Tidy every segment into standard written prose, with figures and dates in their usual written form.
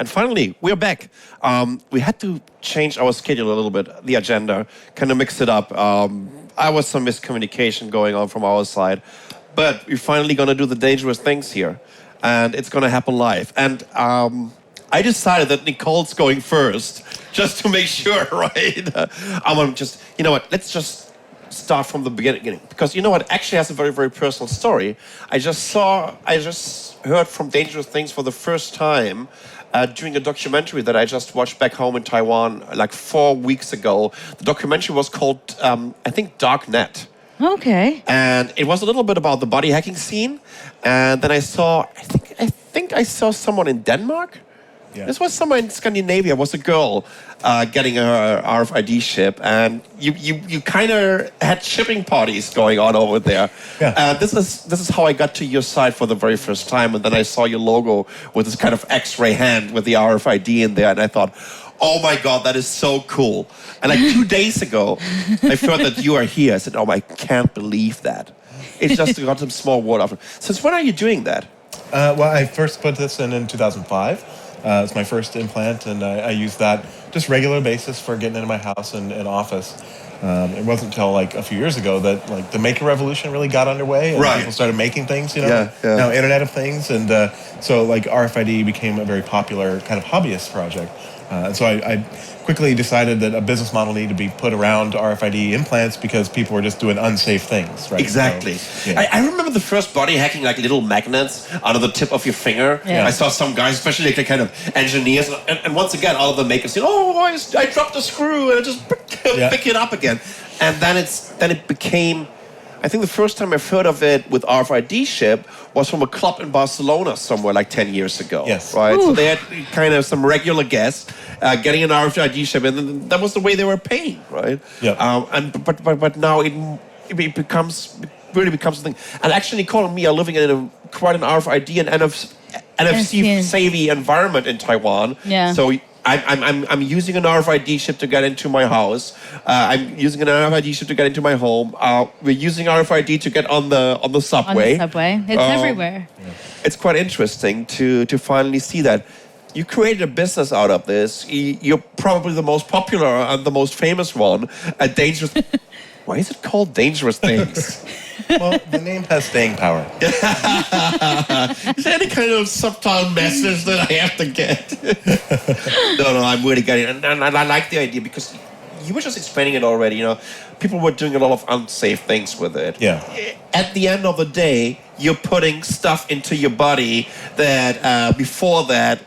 And finally, we're back. We had to change our schedule a little bit, the agenda, kind of mix it up. There was some miscommunication going on from our side. But we're finally going to do the dangerous things here. And it's going to happen live. And I decided that Nicole's going first, just to make sure, right? I'm just, you know what, let's just start from the beginning. Because you know what, actually has a very, very personal story. I just heard from Dangerous Things for the first time during a documentary that I just watched back home in Taiwan like 4 weeks ago. The documentary was called, I think, Darknet. Okay. And it was a little bit about the body hacking scene. And then I think I saw someone in Denmark. Yeah. This was somewhere in Scandinavia. It was a girl getting her RFID chip, and you kind of had shipping parties going on over there. Yeah. This is how I got to your site for the very first time, and then I saw your logo with this kind of X-ray hand with the RFID in there, and I thought, oh my God, that is so cool. And like 2 days ago, I heard that you are here. I said, oh, I can't believe that. It's just got some small word after. Since when are you doing that? Well, I first put this in 2005. It's my first implant, and I use that just regular basis for getting into my house and office. It wasn't until like a few years ago that like the maker revolution really got underway, and people started making things, you know, now Internet of Things, and so like RFID became a very popular kind of hobbyist project. And so I quickly decided that a business model needed to be put around RFID implants because people were just doing unsafe things, right? Exactly. So, yeah. I remember the first body hacking, like little magnets out of the tip of your finger. Yeah. I saw some guys, especially like the kind of engineers, and once again, all of the makers said, "Oh, I dropped a screw and I just pick it up again," and then it became. I think the first time I've heard of it with RFID chip was from a club in Barcelona somewhere like 10 years ago. Yes. Right? Ooh. So they had kind of some regular guests getting an RFID chip, and then that was the way they were paying, right? Yeah. But now it really becomes something. And actually, Nicole and me are living in quite an RFID and NFC savvy environment in Taiwan. Yeah. So I'm using an RFID chip to get into my house. I'm using an RFID chip to get into my home. We're using RFID to get on the subway. On the subway. It's everywhere. It's quite interesting to finally see that. You created a business out of this. You're probably the most popular and the most famous one at Dangerous... Why is it called Dangerous Things? Well, the name has staying power. Is there any kind of subtle message that I have to get? No, I'm really getting it. And I like the idea because you were just explaining it already. You know, people were doing a lot of unsafe things with it. Yeah. At the end of the day, you're putting stuff into your body that before that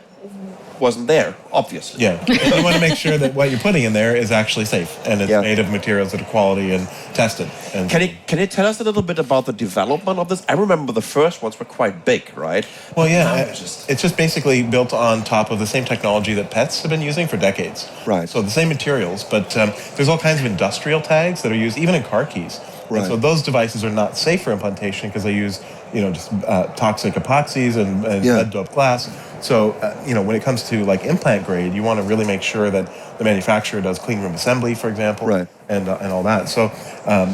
wasn't there, obviously. Yeah. You want to make sure that what you're putting in there is actually safe and it's made of materials that are quality and tested. And can you tell us a little bit about the development of this? I remember the first ones were quite big, right? Well, yeah. It's just basically built on top of the same technology that pets have been using for decades. Right. So the same materials, but there's all kinds of industrial tags that are used even in car keys. Right. And so those devices are not safe for implantation because they use, just toxic epoxies and lead-doped glass. So, when it comes to like implant grade, you want to really make sure that the manufacturer does clean room assembly, for example, and all that. So,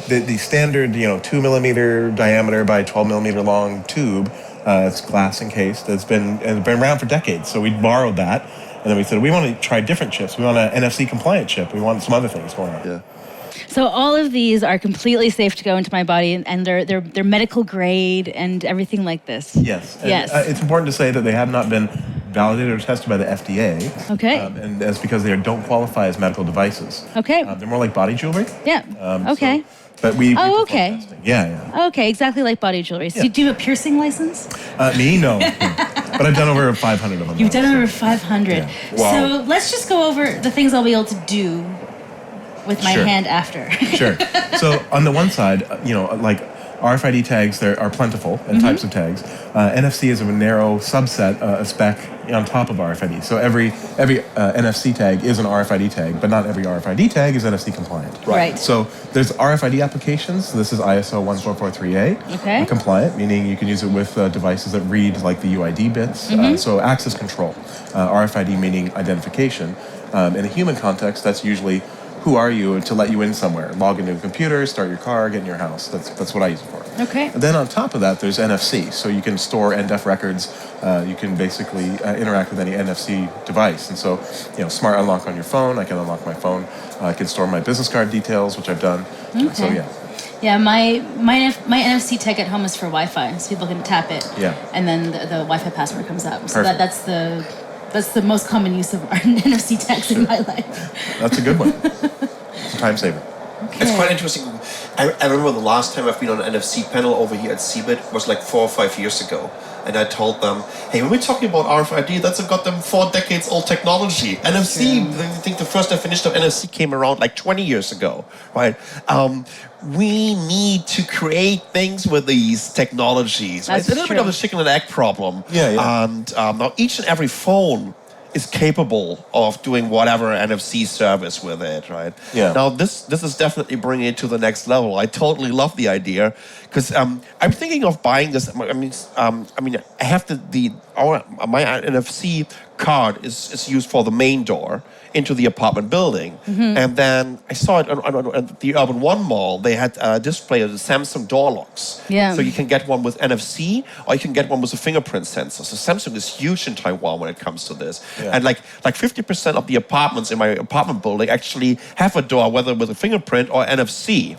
the standard, 2 millimeter diameter by 12 millimeter long tube, it's glass encased. It's been around for decades. So we borrowed that, and then we said we want to try different chips. We want an NFC compliant chip. We want some other things going on. Yeah. So all of these are completely safe to go into my body, and they're medical grade and everything like this. Yes. And, it's important to say that they have not been validated or tested by the FDA. Okay. And that's because they don't qualify as medical devices. Okay. They're more like body jewelry. Yeah. Okay. But we okay. Testing. Yeah. Okay, exactly like body jewelry. So do you have a piercing license? Me? No. But I've done over 500 of them. You've done over 500. Yeah. Wow. So let's just go over the things I'll be able to do with my hand after. Sure. So on the one side, like RFID tags, there are plentiful and types of tags. NFC is a narrow subset, a spec on top of RFID. So every NFC tag is an RFID tag, but not every RFID tag is NFC compliant. Right. So there's RFID applications. So this is ISO 14438 okay. compliant, meaning you can use it with devices that read like the UID bits. So access control. RFID meaning identification. In a human context, that's usually who are you to let you in somewhere. Log into a computer, start your car, get in your house. That's what I use it for. Okay. And then on top of that, there's NFC. So you can store NDEF records. You can basically interact with any NFC device. And so, smart unlock on your phone. I can unlock my phone. I can store my business card details, which I've done. Okay. So yeah. Yeah, my NFC tag at home is for Wi-Fi, so people can tap it. Yeah. And then the Wi-Fi password comes up. So Perfect. that's the most common use of our NFC tags in my life. That's a good one. It's a time saver. Okay. It's quite interesting. I remember the last time I've been on an NFC panel over here at CeBIT was like 4 or 5 years ago. And I told them, hey, when we're talking about RFID, that's a goddamn 4 decades old technology. NFC, I think the first definition of NFC came around like 20 years ago, right? We need to create things with these technologies. Right? That's It's a little bit true. of a chicken and egg problem. Yeah. And now each and every phone is capable of doing whatever NFC service with it, right? Yeah. Now this is definitely bringing it to the next level. I totally love the idea because I'm thinking of buying this. I have my NFC card is used for the main door into the apartment building, and then I saw it on the Urban One Mall. They had a display of the Samsung door locks. Yeah. So you can get one with NFC, or you can get one with a fingerprint sensor. So Samsung is huge in Taiwan when it comes to this. Yeah. And like 50% of the apartments in my apartment building actually have a door, whether with a fingerprint or NFC.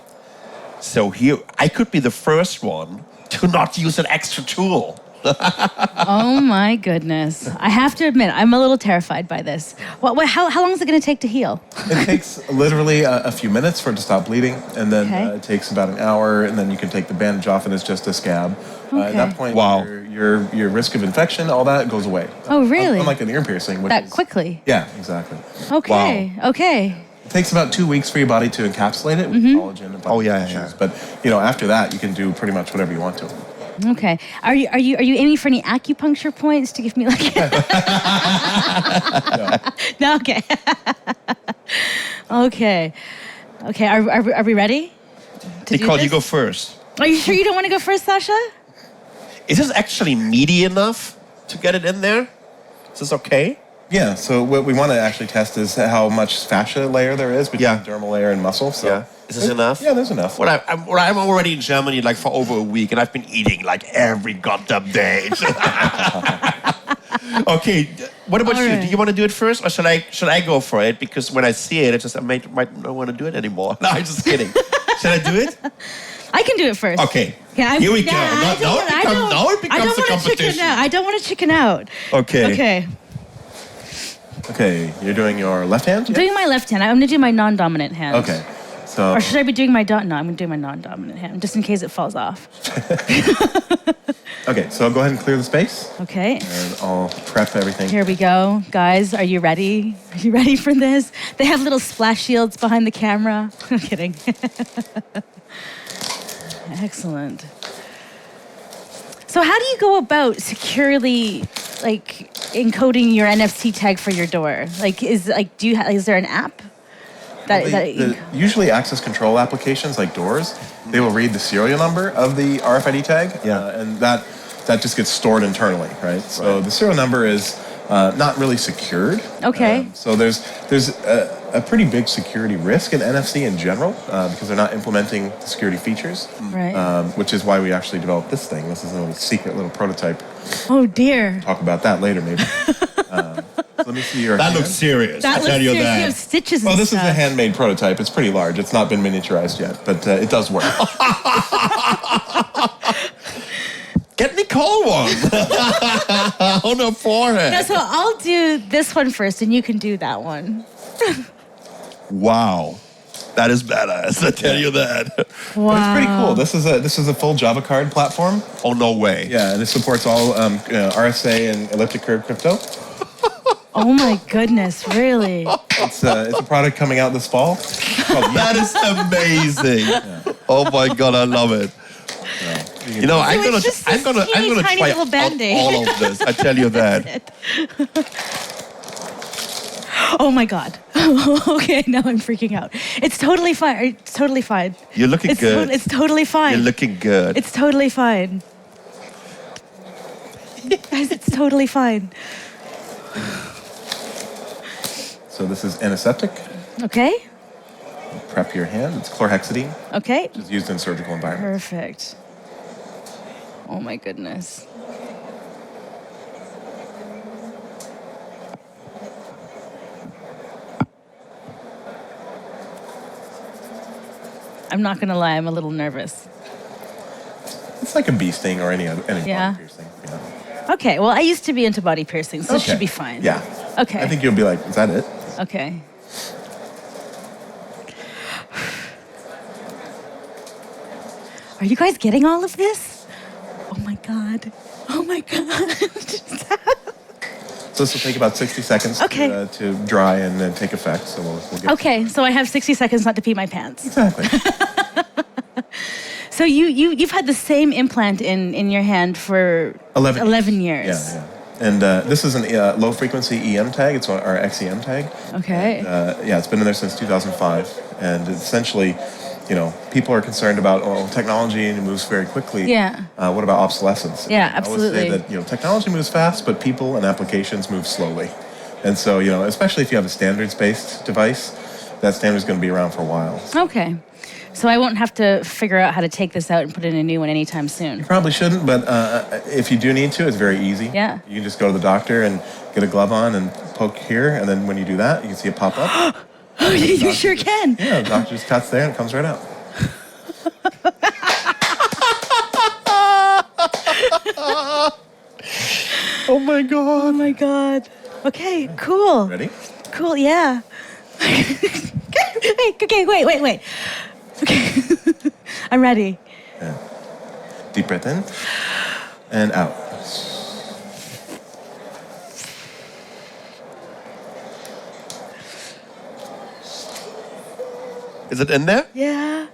So here, I could be the first one to not use an extra tool. Oh my goodness! I have to admit, I'm a little terrified by this. How long is it going to take to heal? It takes literally a few minutes for it to stop bleeding, and then Okay. it takes about an hour, and then you can take the bandage off, and it's just a scab. At that point, Wow. your risk of infection, all that goes away. Oh, really? Unlike an ear piercing, which That is, quickly? Yeah, exactly. Okay. Okay. It takes about 2 weeks for your body to encapsulate it with collagen and Oh, yeah, tissues. yeah. But after that, you can do pretty much whatever you want to. Okay. Are you aiming for any acupuncture points to give me like? No. Okay. Okay. Okay. Are we ready? to do Nicole, you this? go first. Are you sure you don't want to go first, Sascha? Is this actually meaty enough to get it in there? Is this okay? Yeah, so what we want to actually test is how much fascia layer there is between Yeah. dermal layer and muscle. So Yeah. Is this enough? Yeah, there's enough. I'm already in Germany like for over a week, and I've been eating like every goddamn day. Okay, what about All you? right. Do you want to do it first, or should I go for it? Because when I see it, I might not want to do it anymore. No, I'm just kidding. Should I do it? I can do it first. Okay. Yeah, Here we go. Now it becomes a competition. I don't want to chicken out. Okay. Okay. Okay, you're doing your left hand? I'm doing my left hand. I'm going to do my non-dominant hand. Okay, so Or should I be doing my no, I'm going to do my non-dominant hand, just in case it falls off. okay, so I'll go ahead and clear the space, Okay. and I'll prep everything. Here we go. Guys, are you ready? Are you ready for this? They have little splash shields behind the camera. I'm kidding. Excellent. So how do you go about securely, like, encoding your NFC tag for your door? Like, is there an app? Usually access control applications like doors, they will read the serial number of the RFID tag, and that just gets stored internally, right? So the serial number is not really secured. Okay. So there's a pretty big security risk in NFC in general because they're not implementing the security features, Right. which is why we actually developed this thing. This is a secret little prototype. Oh dear. Talk about that later, maybe. Let me see your That hand. looks serious. That I looks tell you serious. You that. have stitches and Well, this stuff. is a handmade prototype. It's pretty large. It's not been miniaturized yet, but it does work. Get Nicole one on her forehead. No, so I'll do this one first, and you can do that one. Wow, that is badass. I tell you that. Wow. But it's pretty cool. This is a full Java card platform. Oh no way. Yeah, and it supports all RSA and elliptic curve crypto. Oh my goodness, really? It's a product coming out this fall. That is amazing. Oh my god, I love it. You know, I'm it's just this gonna teeny tiny try little out Band-Aid. all of this. I tell you that. Oh my god. Okay, now I'm freaking out. It's totally fine. It's totally fine. You're looking It's good. it's totally fine. You're looking good. It's totally fine. Guys, it's totally fine. So this is antiseptic. Okay? prep your hand. It's chlorhexidine, Okay. which is used in surgical environments. Perfect. Oh my goodness. I'm not gonna lie, I'm a little nervous. It's like a bee sting or any Yeah. body piercing. Yeah. Okay, well, I used to be into body piercings, so it should Okay. be fine. Yeah. Okay. I think you'll be like, is that it? Okay. Are you guys getting all of this? Oh my God. Oh my God. So this will take about 60 seconds Okay. to dry and then take effect. So we'll get Okay, so I have 60 seconds not to pee my pants. Exactly. So you've had the same implant in your hand for 11 years. Yeah, yeah. And this is a low frequency EM tag. It's our XEM tag. Okay. Yeah, it's been in there since 2005. And essentially, people are concerned about technology and it moves very quickly. Yeah. What about obsolescence? Yeah, I always say absolutely. that technology moves fast, but people and applications move slowly. And so especially if you have a standards-based device, that standard's going to be around for a while. Okay. So I won't have to figure out how to take this out and put in a new one anytime soon. You probably shouldn't, but if you do need to, it's very easy. Yeah. You can just go to the doctor and get a glove on and poke here, and then when you do that, you can see it pop up. Oh, you sure can. Yeah, the doctor just cuts there and it comes right out. Oh my God. Oh my God. Okay, cool. Ready? Cool, yeah. Wait. Okay. I'm ready. Yeah. Deep breath in and out. Is it in there? Yeah.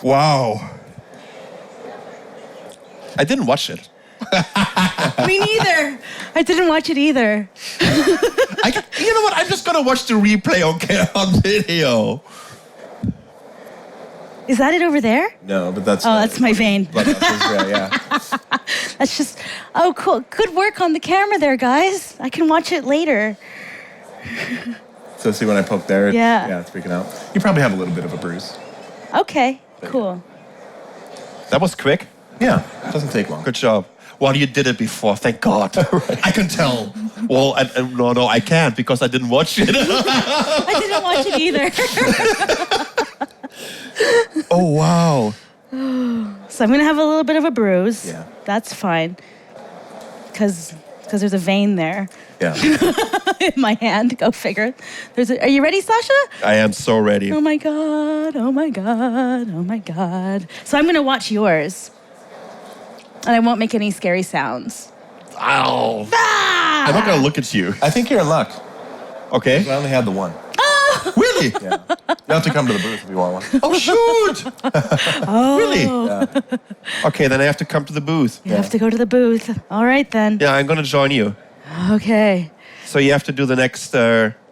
Wow. I didn't watch it. Me neither. I didn't watch it either. You know what? I'm just gonna watch the replay on video. Is that it over there? No, but that's... Oh, that's my vein. Blood vessels, yeah. That's just, oh, cool. Good work on the camera there, guys. I can watch it later. So see when I poke there? Yeah. It's freaking out. You probably have a little bit of a bruise. Okay, cool. That was quick. Yeah, it doesn't take long. Good job. Well, you did it before. Thank God. I can tell. Well, no, I can't because I didn't watch it. I didn't watch it either. Oh, wow. So I'm going to have a little bit of a bruise. Yeah. That's fine. Because there's a vein there Yeah. in my hand. Go figure. Are you ready, Sasha? I am so ready. Oh my God. Oh my God. Oh my God. So I'm going to watch yours. And I won't make any scary sounds. Ow. Ah! I'm not going to look at you. I think you're in luck. Okay. I only had the one. Really? Yeah. You have to come to the booth if you want one. Oh, shoot. Really? Yeah. Okay, then I have to come to the booth. You have to go to the booth. All right, then. Yeah, I'm going to join you. Okay. So you have to do the next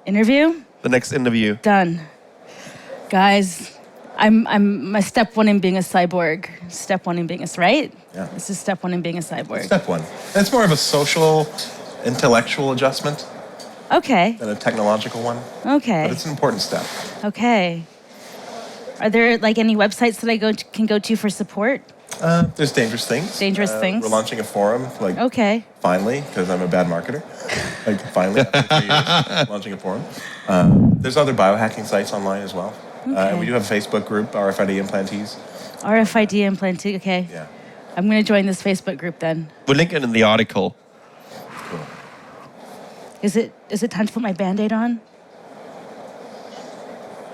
Interview? interview. Done. Guys, I'm my step one in being a cyborg. Step one in being right? Yeah. This is step one in being a cyborg. Step one. It's more of a social, intellectual adjustment Okay. than a technological one. Okay. But it's an important step. Okay. Are there any websites that I can go to for support? There's dangerous things. Dangerous things? We're launching a forum, Okay. finally, because I'm a bad marketer. Finally, after 3 years, launching a forum. There's other biohacking sites online as well. And we do have a Facebook group, RFID Implantees. RFID implanting. Okay. Yeah. I'm going to join this Facebook group then. We'll link it in the article. Cool. Is it time to put my Band-Aid on?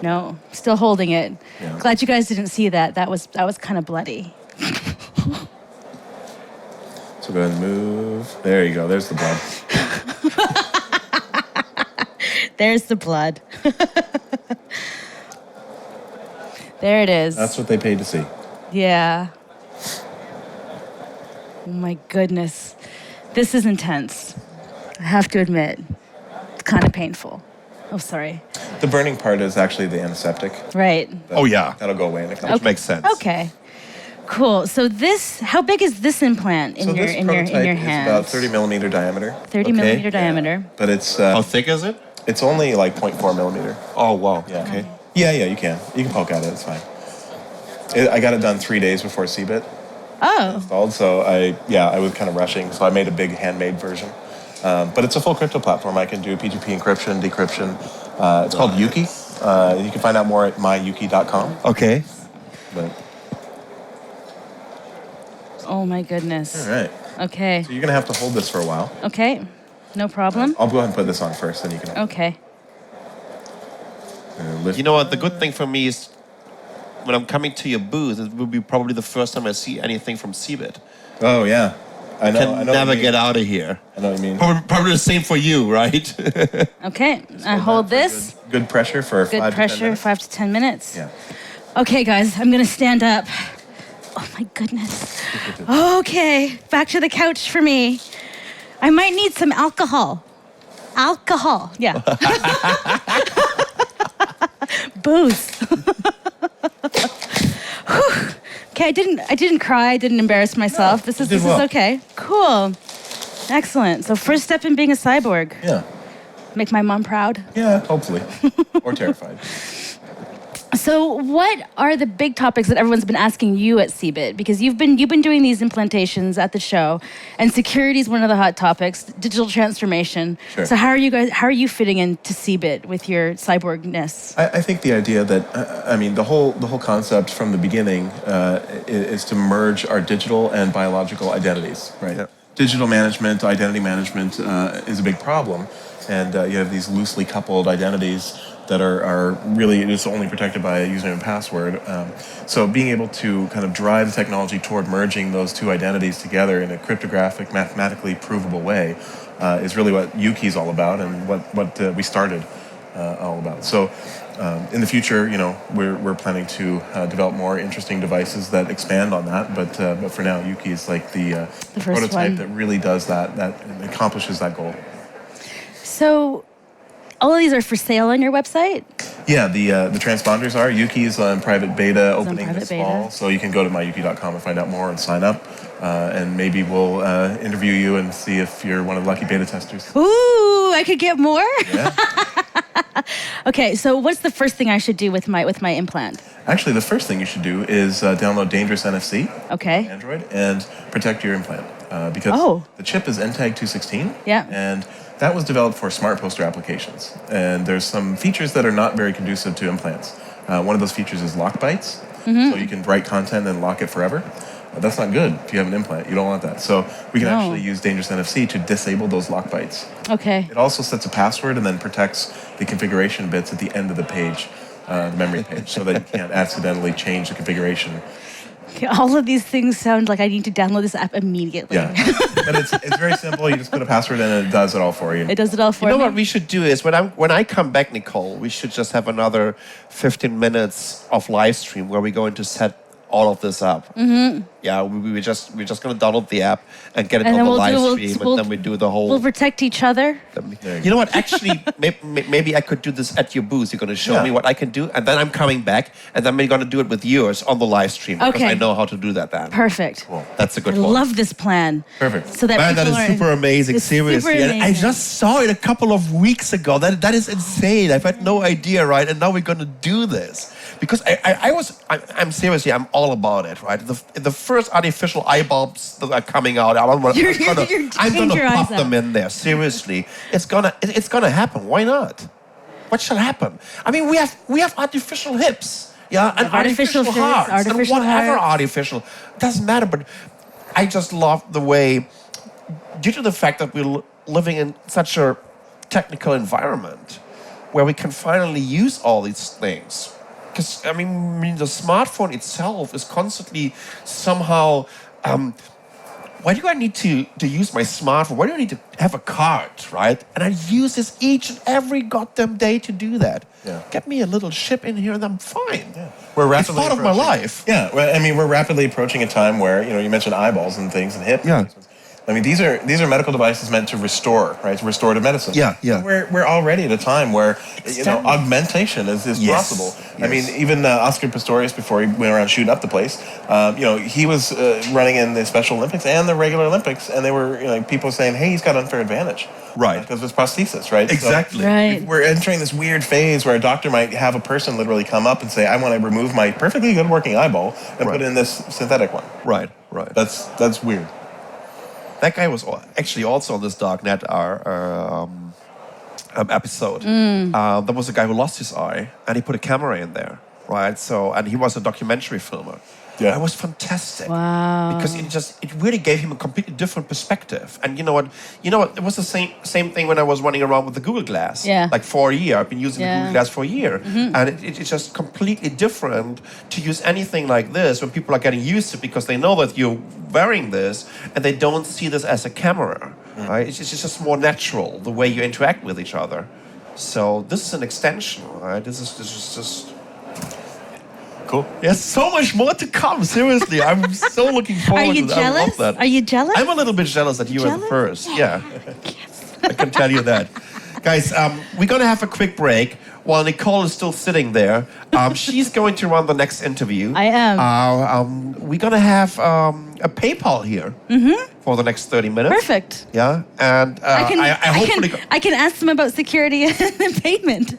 No, still holding it. Yeah. Glad you guys didn't see that. That was kind of bloody. So go ahead and move. There you go. There's the blood. There's the blood. There it is. That's what they paid to see. Yeah. Oh my goodness. This is intense. I have to admit. It's kind of painful. Oh, sorry. The burning part is actually the antiseptic. Right. Oh, yeah. That'll go away in a couple. Which makes sense. Okay. Cool. So how big is this implant in your hand? It's about 30 millimeter diameter. 30 millimeter diameter. But it's How thick is it? It's only like 0.4 millimeter. Oh, wow. Yeah. Okay. Yeah, you can. You can poke at it. It's fine. I got it done 3 days before CeBIT installed, so I was kind of rushing, so I made a big handmade version. But it's a full crypto platform. I can do PGP encryption, decryption. It's called Yuki. You can find out more at myuki.com. Okay. But, Oh my goodness. all right. Okay. So you're going to have to hold this for a while. Okay. No problem. I'll go ahead and put this on first, then you can... Okay. You know what? The good thing for me is when I'm coming to your booth, it will be probably the first time I see anything from CeBIT. Oh, yeah. I know. Can never get out of here. I know what you mean. Probably the same for you, right? Okay. I hold this. Good pressure for 5 to 10 minutes. Good pressure, 5 to 10 minutes. Yeah. Okay, guys, I'm going to stand up. Oh, my goodness. Okay, back to the couch for me. I might need some alcohol. Alcohol, yeah. Booze. Okay, I didn't cry. I didn't embarrass myself. No, this is okay. Cool. Excellent. So first step in being a cyborg. Yeah. Make my mom proud. Yeah, hopefully. Or terrified. So what are the big topics that everyone's been asking you at CeBIT? Because you've been doing these implementations at the show, and security is one of the hot topics, digital transformation. Sure. So how are you fitting into CeBIT with your cyborgness? I think the idea that, the whole concept from the beginning is to merge our digital and biological identities, right? Yeah. Digital management, identity management is a big problem, and you have these loosely coupled identities that are really just only protected by a username and password. So being able to kind of drive the technology toward merging those two identities together in a cryptographic, mathematically provable way is really what Yuki is all about and what we started all about. So in the future, we're planning to develop more interesting devices that expand on that. But for now, Yuki is like the prototype that really does that accomplishes that goal. So all of these are for sale on your website? Yeah, the transponders are. Yuki is on private beta opening this fall. So you can go to myuki.com and find out more and sign up. And maybe we'll interview you and see if you're one of the lucky beta testers. Ooh, I could get more? Yeah. Okay, so what's the first thing I should do with my implant? Actually, the first thing you should do is download Dangerous NFC on Android and protect your implant. Because the chip is NTAG 216. Yeah. And that was developed for smart poster applications. And there's some features that are not very conducive to implants. One of those features is lock bytes. So you can write content and lock it forever. That's not good if you have an implant. You don't want that. So we can actually use Dangerous NFC to disable those lock bytes. Okay. It also sets a password and then protects the configuration bits at the end of the page, the memory page, so that you can't accidentally change the configuration. Okay, all of these things sound like I need to download this app immediately. Yeah, but it's very simple. You just put a password in and it does it all for you. It does it all for me. You know what we should do is when I come back, Nicole, we should just have another 15 minutes of live stream where we're going to set all of this up. Mm-hmm. Yeah, we're just going to download the app and get it on the live stream, and then we do the whole. We'll protect each other. You know what? Actually, maybe I could do this at your booth. You're going to show me what I can do, and then I'm coming back, and then we're going to do it with yours on the live stream because I know how to do that. Then perfect. Cool. That's a good I one. love this plan. Perfect. So that Man, that is super amazing. Seriously, super amazing. I just saw it a couple of weeks ago. That is insane. I've had no idea, right? And now we're going to do this because I'm seriously, I'm all about it, right? The first artificial eye bulbs that are coming out, I'm gonna pop them in there. Seriously, it's gonna happen. Why not? What shall happen? I mean, we have artificial hips, yeah, and artificial hearts, and whatever artificial doesn't matter. But I just love the way, due to the fact that we're living in such a technical environment, where we can finally use all these things. Because, I mean, the smartphone itself is constantly somehow, why do I need to use my smartphone? Why do I need to have a card, right? And I use this each and every goddamn day to do that. Yeah. Get me a little chip in here and I'm fine. Yeah. It's part of my life. Yeah, well, I mean, we're rapidly approaching a time where, you mentioned eyeballs and things and hip. Yeah. I mean, these are medical devices meant to restore, right? To restorative medicine. Yeah, yeah. And we're already at a time where augmentation is Yes, possible. yes. I mean, even Oscar Pistorius, before he went around shooting up the place, he was running in the Special Olympics and the regular Olympics, and they were people saying, "Hey, he's got unfair advantage." Right. Because of his prosthesis, right? Exactly. Right. We're entering this weird phase where a doctor might have a person literally come up and say, "I want to remove my perfectly good working eyeball and put in this synthetic one." Right, right. That's weird. That guy was actually also on this Darknet episode. There was a guy who lost his eye, and he put a camera in there, right? So, and he was a documentary filmer. Yeah. It was fantastic. Wow. Because it really gave him a completely different perspective. And you know what? It was the same thing when I was running around with the Google Glass. Yeah. Like for a year. I've been using the Google Glass for a year. And it's just completely different to use anything like this when people are getting used to it because they know that you're wearing this and they don't see this as a camera. Right? It's just more natural, the way you interact with each other. So this is an extension, right? This is just... Cool. There's so much more to come. Seriously, I'm so looking forward Are you to that. jealous? I love that. Are you jealous? I'm a little bit jealous that you were the first. Yeah, I can tell you that. Guys, we're going to have a quick break while Nicole is still sitting there. She's going to run the next interview. I am. We're going to have a PayPal here for the next 30 minutes. Perfect. Yeah, and I can ask them about security and payment.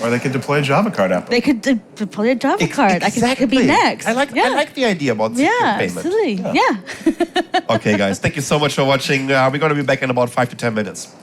Or they could deploy a Java card app. They could deploy a Java card. Exactly. I could be next. I like the idea about secure payment. Absolutely. Yeah. Okay, guys, thank you so much for watching. We're going to be back in about 5 to 10 minutes.